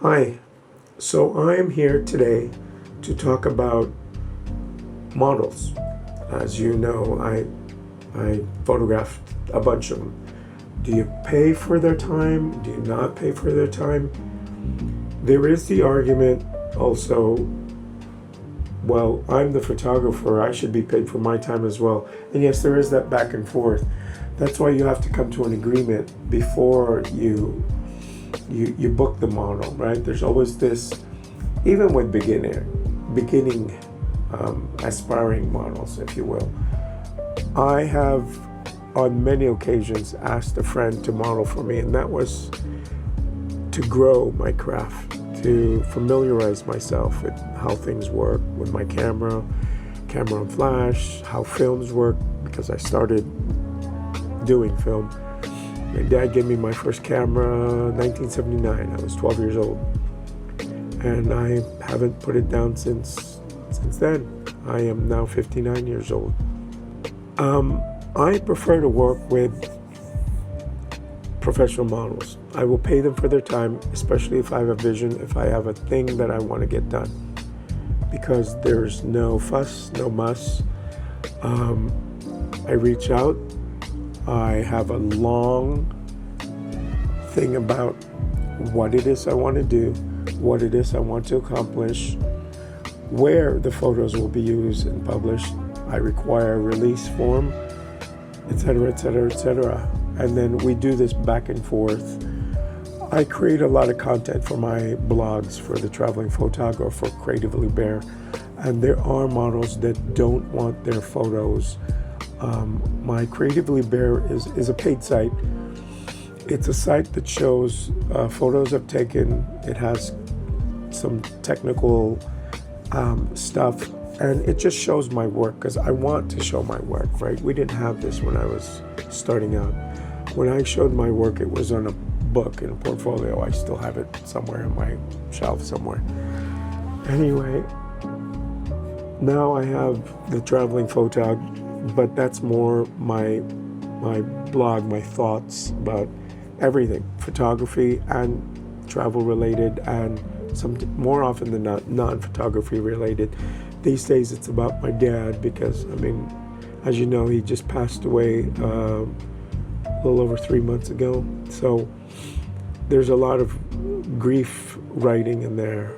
Hi, so I am here today to talk about models. As you know, I photographed a bunch of them. Do you pay for their time? Do you not pay for their time? There is the argument also, well, I'm the photographer, I should be paid for my time as well. And yes, there is that back and forth. That's why you have to come to an agreement before you book the model, right? There's always this, even with beginning aspiring models, if you will. I have on many occasions asked a friend to model for me, and that was to grow my craft, to familiarize myself with how things work with my camera and flash, how films work, because I started doing film. My dad gave me my first camera in 1979. I was 12 years old. And I haven't put it down since then. I am now 59 years old. I prefer to work with professional models. I will pay them for their time, especially if I have a vision, if I have a thing that I want to get done. Because there's no fuss, no muss. I reach out. I have a long thing about what it is I want to do, what it is I want to accomplish, where the photos will be used and published. I require a release form, etc., etc., etc. And then we do this back and forth. I create a lot of content for my blogs, for the Traveling Photog or for Creatively Bare. And there are models that don't want their photos. My Creatively Bare is a paid site. It's a site that shows photos I've taken. It has some technical stuff, and it just shows my work because I want to show my work, right? We didn't have this when I was starting out. When I showed my work, it was on a book in a portfolio. I still have it somewhere in my shelf somewhere. Anyway, now I have the Traveling Photog, but that's more my blog, my thoughts about everything, photography and travel related, and some more often than not non-photography related. These days it's about my dad because, I mean, as you know, he just passed away a little over 3 months ago. So there's a lot of grief writing in there.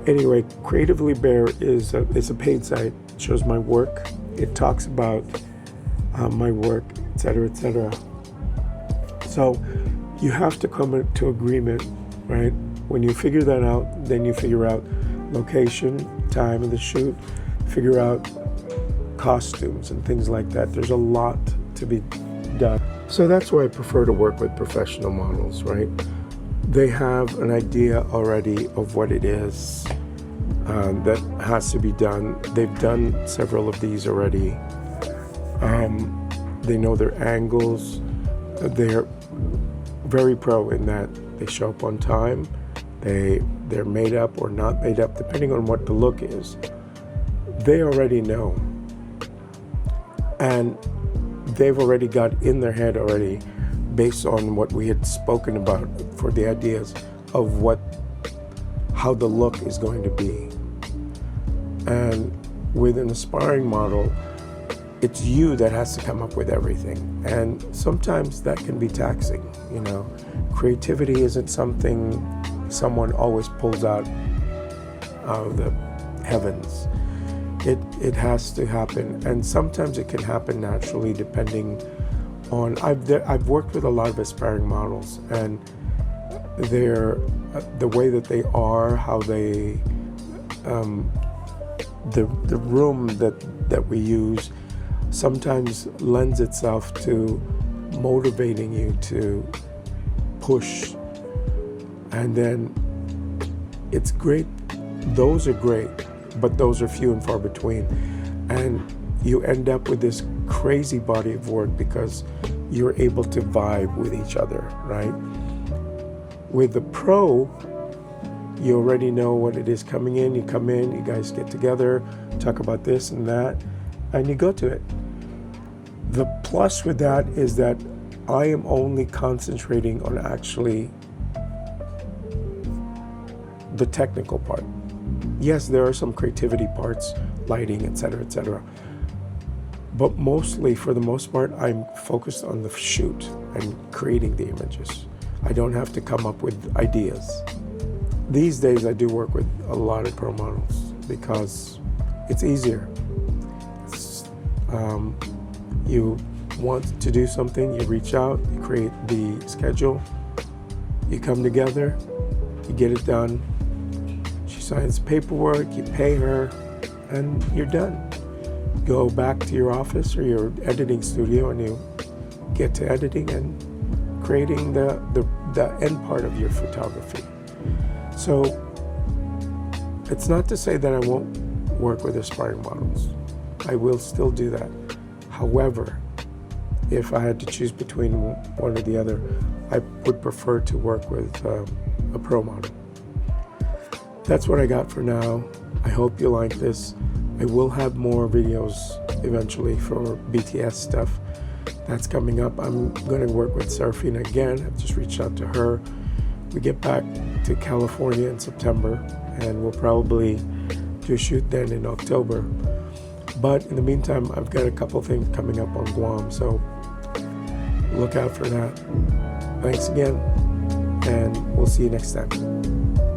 Anyway, Creatively Bare is a paid site. It shows my work. It talks about my work, etc., etc. So you have to come to agreement, right? When you figure that out, then you figure out location, time of the shoot, figure out costumes and things like that. There's a lot to be done. So that's why I prefer to work with professional models, right? They have an idea already of what it is that has to be done. They've done several of these already. They know their angles. They're very pro in that they show up on time. They're made up or not made up, depending on what the look is. They already know. And they've already got in their head already, based on what we had spoken about for the ideas of how the look is going to be. And with an aspiring model, it's you that has to come up with everything. And sometimes that can be taxing, you know. Creativity isn't something someone always pulls out of the heavens. It has to happen. And sometimes it can happen naturally depending on, I've worked with a lot of aspiring models, and the way that they are, how they, the room that we use sometimes lends itself to motivating you to push. And then it's great. Those are great, but those are few and far between. And you end up with this crazy body of work because you're able to vibe with each other, right? With the pro, you already know what it is coming in. You come in, you guys get together, talk about this and that, and you go to it. The plus with that is that I am only concentrating on actually the technical part. Yes, there are some creativity parts, lighting, etc. But mostly, for the most part, I'm focused on the shoot and creating the images. I don't have to come up with ideas. These days, I do work with a lot of pro models because it's easier. You want to do something, you reach out, you create the schedule, you come together, you get it done. She signs paperwork, you pay her, and you're done. Go back to your office or your editing studio and you get to editing and creating the end part of your photography. So it's not to say that I won't work with aspiring models. I will still do that. However, if I had to choose between one or the other, I would prefer to work with a pro model. That's what I got for now. I hope you like this. I will have more videos eventually for BTS stuff. That's coming up. I'm going to work with Serafina again. I've just reached out to her. We get back to California in September, and we'll probably do a shoot then in October. But in the meantime, I've got a couple things coming up on Guam, so look out for that. Thanks again, and we'll see you next time.